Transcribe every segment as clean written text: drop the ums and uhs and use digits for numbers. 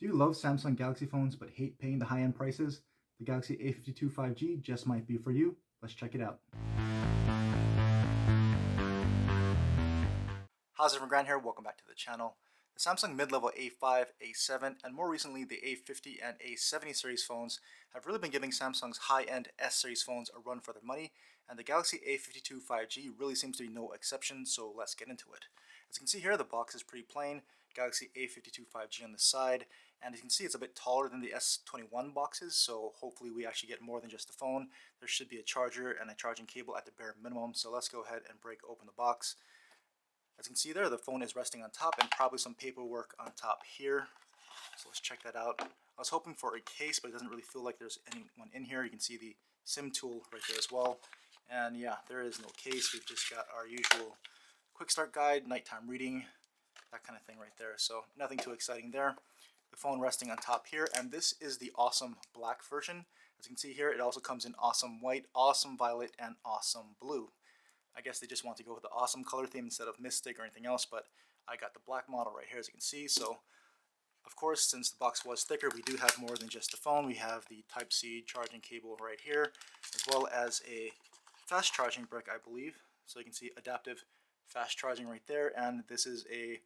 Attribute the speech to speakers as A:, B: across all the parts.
A: Do you love Samsung Galaxy phones but hate paying the high-end prices? The Galaxy A52 5G just might be for you. Let's check it out. How's everyone, Grant here? Welcome back to the channel. The Samsung mid-level A5, A7, and more recently the A50 and A70 series phones have really been giving Samsung's high-end S series phones a run for their money, and the Galaxy A52 5G really seems to be no exception, so let's get into it. As you can see here, the box is pretty plain, Galaxy A52 5G on the side, and as you can see it's a bit taller than the S21 boxes, so hopefully we actually get more than just the phone. There should be a charger and a charging cable at the bare minimum, so let's go ahead and break open the box. As you can see there, the phone is resting on top and probably some paperwork on top here. So let's check that out. I was hoping for a case, but it doesn't really feel like there's anyone in here. You can see the SIM tool right there as well. And yeah, there is no case. We've just got our usual quick start guide, nighttime reading, that kind of thing right there. So nothing too exciting there. The phone resting on top here, and this is the awesome black version. As you can see here, it also comes in awesome white, awesome violet, and awesome blue. I guess they just want to go with the awesome color theme instead of Mystic or anything else, but I got the black model right here, as you can see. So of course, since the box was thicker, we do have more than just the phone. We have the Type-C charging cable right here, as well as a fast charging brick, I believe. So you can see adaptive fast charging right there, and this is a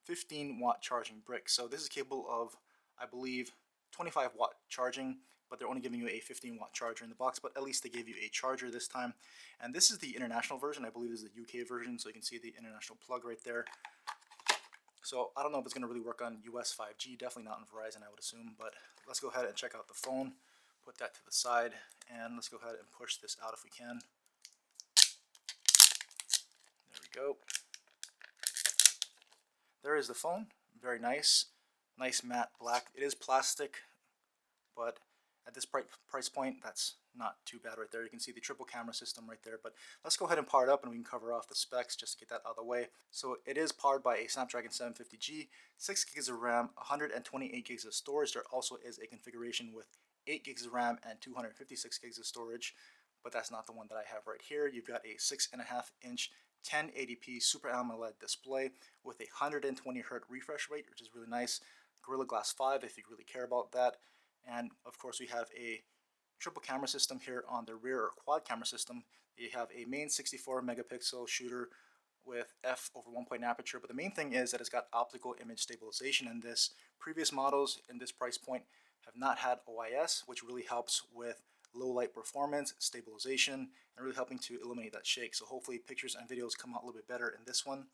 A: 15-watt charging brick. So this is capable of, I believe, 25-watt charging, but they're only giving you a 15-watt charger in the box, but at least they gave you a charger this time. And this is the international version. I believe this is the UK version, so you can see the international plug right there. So I don't know if it's going to really work on US 5G, definitely not on Verizon, I would assume, but let's go ahead and check out the phone, put that to the side, and let's go ahead and push this out if we can. There we go. There is the phone, very nice, nice matte black. It is plastic, but at this price point, that's not too bad right there. You can see the triple camera system right there, but let's go ahead and power it up and we can cover off the specs just to get that out of the way. So it is powered by a Snapdragon 750G, 6 gigs of RAM, 128 gigs of storage. There also is a configuration with 8 gigs of RAM and 256 gigs of storage, but that's not the one that I have right here. You've got a 6.5-inch 1080p Super AMOLED display with a 120Hz refresh rate, which is really nice. Gorilla Glass 5 if you really care about that. And of course we have a triple camera system here on the rear, or quad camera system. You have a main 64 megapixel shooter with f/1.8 aperture, but the main thing is that it's got optical image stabilization in this. Previous models in this price point have not had OIS, which really helps with low light performance, stabilization, and really helping to eliminate that shake. So hopefully pictures and videos come out a little bit better in this one.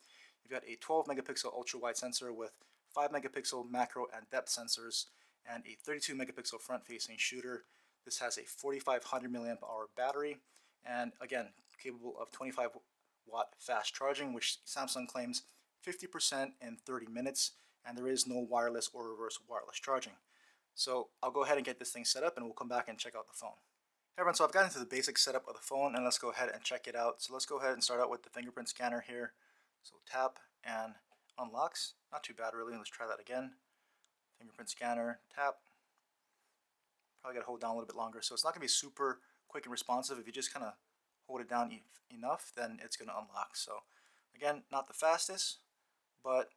A: You've got a 12 megapixel ultra wide sensor with 5 megapixel macro and depth sensors, and a 32 megapixel front facing shooter. This has a 4500 milliamp hour battery, and again, capable of 25-watt fast charging, which Samsung claims 50% in 30 minutes, and there is no wireless or reverse wireless charging. So I'll go ahead and get this thing set up and we'll come back and check out the phone. Hey everyone, so I've gotten to the basic setup of the phone and let's go ahead and check it out. So let's go ahead and start out with the fingerprint scanner here. So tap and unlocks. Not too bad really. Let's try that again. Fingerprint scanner, tap. Probably got to hold down a little bit longer. So it's not going to be super quick and responsive. If you just kind of hold it down enough, then it's going to unlock. So again, not the fastest, but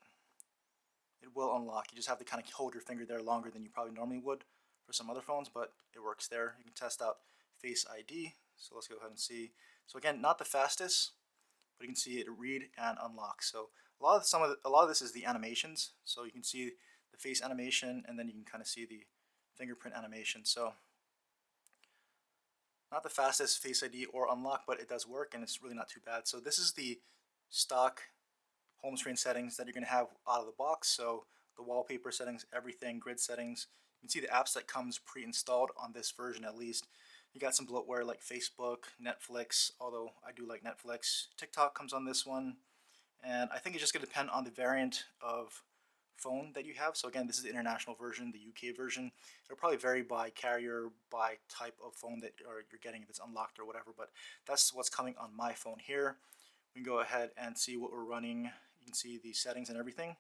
A: it will unlock. You just have to kind of hold your finger there longer than you probably normally would for some other phones, but it works there. You can test out Face ID. So let's go ahead and see. So again, not the fastest, but you can see it read and unlock. So a lot of this is the animations. So you can see the face animation, and then you can kind of see the fingerprint animation. So not the fastest Face ID or unlock, but it does work, and it's really not too bad. So this is the stock home screen settings that you're going to have out of the box. So the wallpaper settings, everything, grid settings. You can see the apps that comes pre-installed on this version at least. You got some bloatware like Facebook, Netflix, although I do like Netflix. TikTok comes on this one. And I think it's just going to depend on the variant of phone that you have. So again, this is the international version, the UK version. It'll probably vary by carrier, by type of phone that you're getting, if it's unlocked or whatever, but that's what's coming on my phone here. We can go ahead and see what we're running. You can see the settings and everything.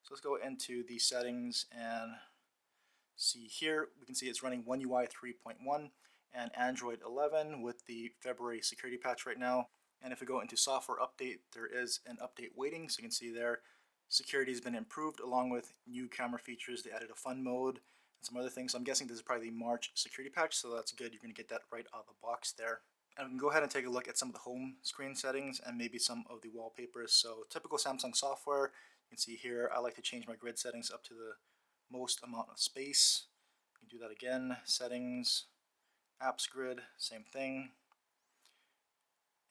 A: So let's go into the settings and see here. We can see it's running One UI 3.1 and Android 11 with the February security patch right now. And if we go into software update, there is an update waiting. So you can see there Security has been improved along with new camera features. They added a fun mode and some other things. So I'm guessing this is probably the March security patch, so that's good. You're going to get that right out of the box there. And we can go ahead and take a look at some of the home screen settings and maybe some of the wallpapers. So typical Samsung software, you can see here I like to change my grid settings up to the most amount of space. You can do that again. Settings, apps grid, same thing.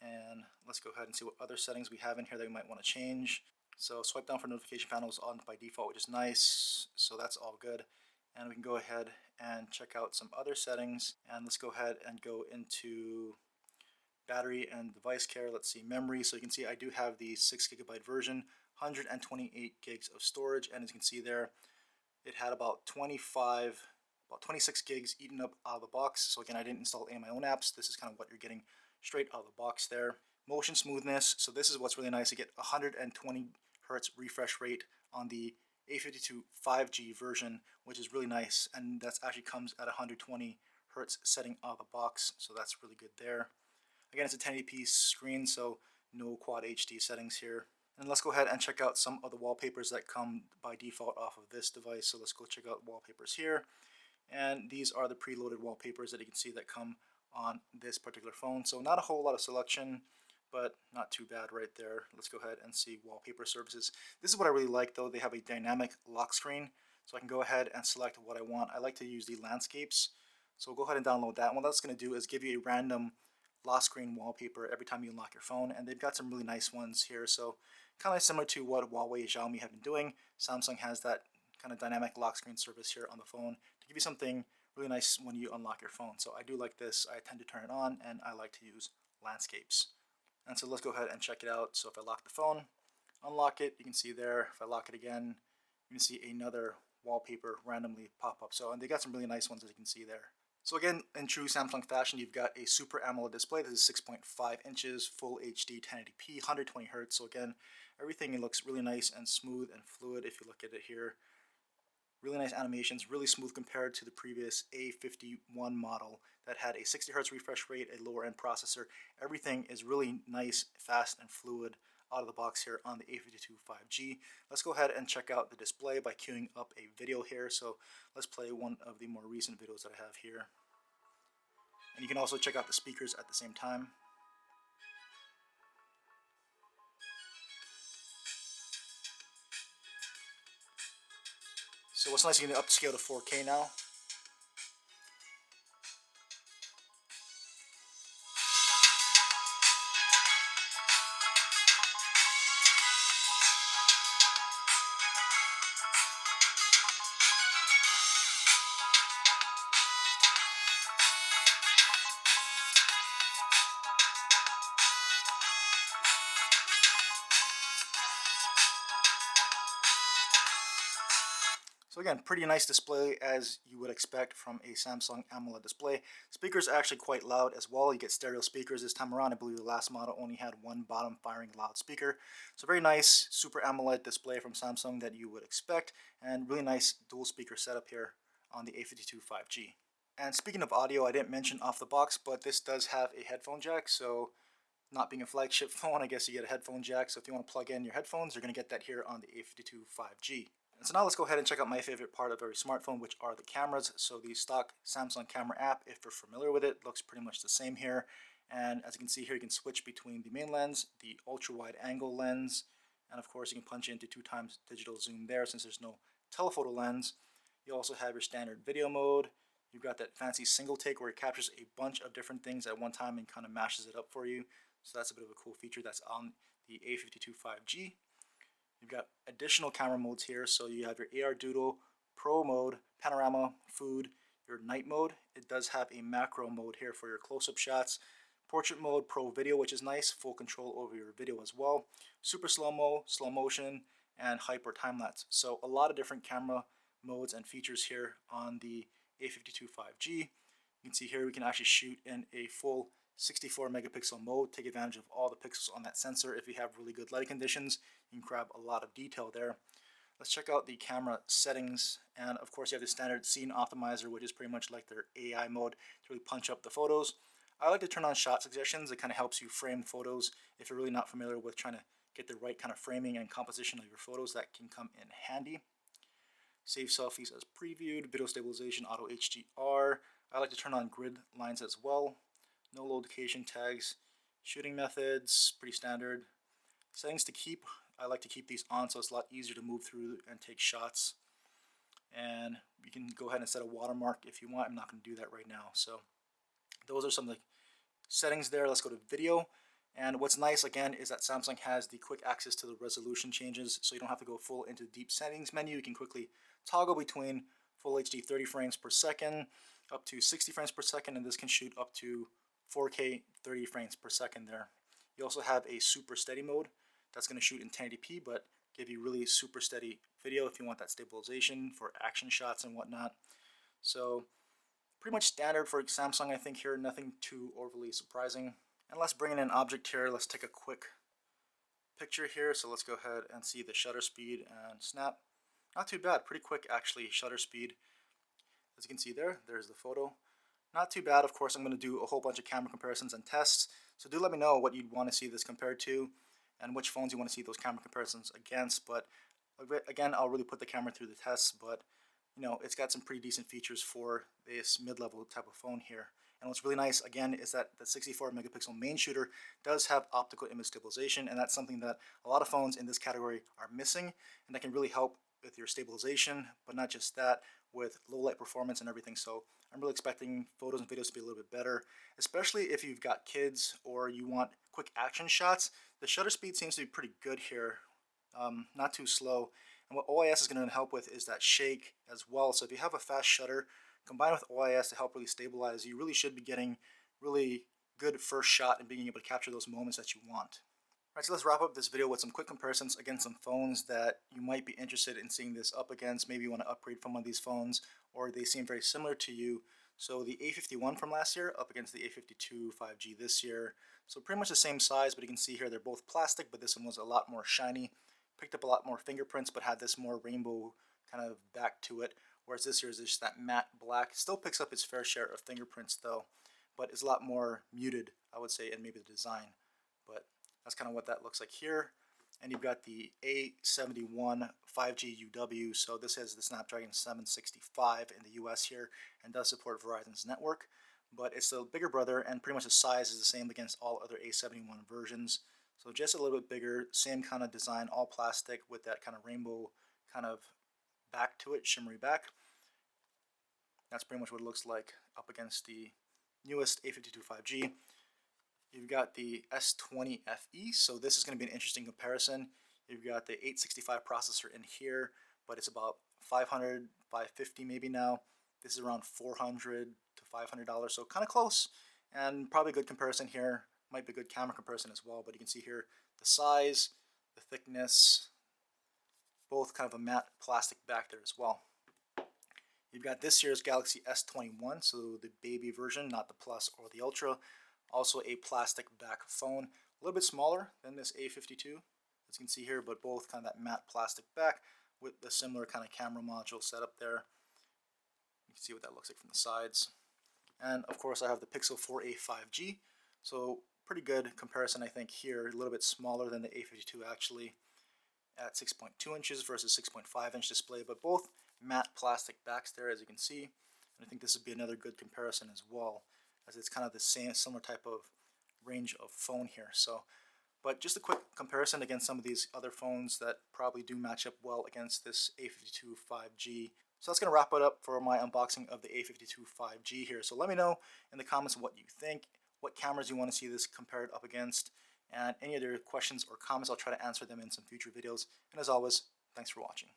A: And let's go ahead and see what other settings we have in here that we might want to change. So swipe down for notification panels on by default, which is nice. So that's all good. And we can go ahead and check out some other settings. And let's go ahead and go into battery and device care. Let's see memory. So you can see I do have the 6GB version, 128 gigs of storage. And as you can see there, it had about 26 gigs eaten up out of the box. So again, I didn't install any of my own apps. This is kind of what you're getting straight out of the box there. Motion smoothness. So this is what's really nice. You get 120 hertz refresh rate on the A52 5G version, which is really nice. And that actually comes at 120 hertz setting out of the box. So that's really good there. Again, it's a 1080p screen, so no quad HD settings here. And let's go ahead and check out some of the wallpapers that come by default off of this device. So let's go check out wallpapers here. And these are the preloaded wallpapers that you can see that come on this particular phone. So not a whole lot of selection, but not too bad right there. Let's go ahead and see wallpaper services. This is what I really like though. They have a dynamic lock screen, so I can go ahead and select what I want. I like to use the landscapes, so we'll go ahead and download that. And what that's going to do is give you a random lock screen wallpaper every time you unlock your phone, and they've got some really nice ones here. So kind of similar to what Huawei and Xiaomi have been doing, Samsung has that kind of dynamic lock screen service here on the phone to give you something really nice when you unlock your phone. So I do like this. I tend to turn it on, and I like to use landscapes. And so let's go ahead and check it out. So if I lock the phone, unlock it, you can see there. If I lock it again, you can see another wallpaper randomly pop up. So, and they got some really nice ones, as you can see there. So again, in true Samsung fashion, you've got a Super AMOLED display. This is 6.5 inches, full HD, 1080p, 120 hertz. So again, everything looks really nice and smooth and fluid if you look at it here. Really nice animations, really smooth compared to the previous A51 model that had a 60 hertz refresh rate, a lower end processor. Everything is really nice, fast, and fluid out of the box here on the A52 5G. Let's go ahead and check out the display by queuing up a video here. So let's play one of the more recent videos that I have here. And you can also check out the speakers at the same time. So what's nice, you can upscale to 4K now. So again, pretty nice display as you would expect from a Samsung AMOLED display. Speakers are actually quite loud as well. You get stereo speakers this time around. I believe the last model only had one bottom firing loudspeaker. So very nice Super AMOLED display from Samsung that you would expect, and really nice dual speaker setup here on the A52 5G. And speaking of audio, I didn't mention off the box, but this does have a headphone jack. So not being a flagship phone, I guess you get a headphone jack. So if you want to plug in your headphones, you're going to get that here on the A52 5G. And so now let's go ahead and check out my favorite part of every smartphone, which are the cameras. So the stock Samsung camera app, if you're familiar with it, looks pretty much the same here. And as you can see here, you can switch between the main lens, the ultra wide angle lens, and of course you can punch into 2x digital zoom there since there's no telephoto lens. You also have your standard video mode. You've got that fancy single take where it captures a bunch of different things at one time and kind of mashes it up for you. So that's a bit of a cool feature that's on the A52 5G. You've got additional camera modes here, so you have your AR Doodle, Pro mode, Panorama, Food, your Night mode. It does have a macro mode here for your close-up shots, Portrait mode, Pro Video, which is nice, full control over your video as well, Super Slow-Mo, Slow Motion, and Hyper Time-Lapse. So a lot of different camera modes and features here on the A52 5G. You can see here we can actually shoot in a full 64 megapixel mode, take advantage of all the pixels on that sensor. If you have really good lighting conditions, you can grab a lot of detail there. Let's check out the camera settings, and of course you have the standard scene optimizer, which is pretty much like their AI mode to really punch up the photos. I like to turn on shot suggestions. It kind of helps you frame photos if you're really not familiar with trying to get the right kind of framing and composition of your photos, that can come in handy. Save selfies as previewed, video stabilization, auto HDR. I like to turn on grid lines as well. No location tags. Shooting methods, pretty standard. Settings to keep, I like to keep these on so it's a lot easier to move through and take shots. And you can go ahead and set a watermark if you want. I'm not going to do that right now. So those are some of the settings there. Let's go to video. And what's nice again is that Samsung has the quick access to the resolution changes, so you don't have to go full into the deep settings menu. You can quickly toggle between full HD 30 frames per second up to 60 frames per second, and this can shoot up to 4K 30 frames per second there. You also have a super steady mode that's going to shoot in 1080p but give you really super steady video if you want that stabilization for action shots and whatnot. So pretty much standard for Samsung, I think here, nothing too overly surprising. And let's bring in an object here. Let's take a quick picture here. So let's go ahead and see the shutter speed and snap. Not too bad, pretty quick actually, shutter speed. As you can see there, there's the photo. Not too bad. Of course, I'm going to do a whole bunch of camera comparisons and tests. So do let me know what you'd want to see this compared to and which phones you want to see those camera comparisons against. But again, I'll really put the camera through the tests, but you know, it's got some pretty decent features for this mid-level type of phone here. And what's really nice, again, is that the 64 megapixel main shooter does have optical image stabilization, and that's something that a lot of phones in this category are missing, and that can really help with your stabilization, but not just that, with low light performance and everything. So I'm really expecting photos and videos to be a little bit better, especially if you've got kids or you want quick action shots. The shutter speed seems to be pretty good here, not too slow. And what OIS is going to help with is that shake as well. So if you have a fast shutter combined with OIS to help really stabilize, you really should be getting really good first shot and being able to capture those moments that you want. All right, so let's wrap up this video with some quick comparisons against some phones that you might be interested in seeing this up against. Maybe you want to upgrade from one of these phones, or they seem very similar to you. So the A51 from last year up against the A52 5G this year. So pretty much the same size, but you can see here they're both plastic, but this one was a lot more shiny. Picked up a lot more fingerprints, but had this more rainbow kind of back to it. Whereas this year is just that matte black. Still picks up its fair share of fingerprints though, but it's a lot more muted, I would say, in maybe the design. But that's kind of what that looks like here. And you've got the A71 5G UW. So this has the Snapdragon 765 in the US here and does support Verizon's network. But it's the bigger brother, and pretty much the size is the same against all other A71 versions. So just a little bit bigger, same kind of design, all plastic with that kind of rainbow kind of back to it, shimmery back. That's pretty much what it looks like up against the newest A52 5G. You've got the S20 FE, so this is going to be an interesting comparison. You've got the 865 processor in here, but it's about $500, $550 maybe now. This is around $400 to $500, so kind of close, and probably a good comparison here. Might be a good camera comparison as well, but you can see here the size, the thickness, both kind of a matte plastic back there as well. You've got this year's Galaxy S21, so the baby version, not the Plus or the Ultra. Also a plastic back phone, a little bit smaller than this A52, as you can see here, but both kind of that matte plastic back with the similar kind of camera module setup there. You can see what that looks like from the sides. And of course I have the Pixel 4a 5G, so pretty good comparison I think here, a little bit smaller than the A52 actually, at 6.2 inches versus 6.5 inch display, but both matte plastic backs there, as you can see. And I think this would be another good comparison as well, as it's kind of the same similar type of range of phone here. So, but just a quick comparison against some of these other phones that probably do match up well against this A52 5G. So that's going to wrap it up for my unboxing of the A52 5G here. So let me know in the comments what you think, what cameras you want to see this compared up against, and any other questions or comments. I'll try to answer them in some future videos. And as always, thanks for watching.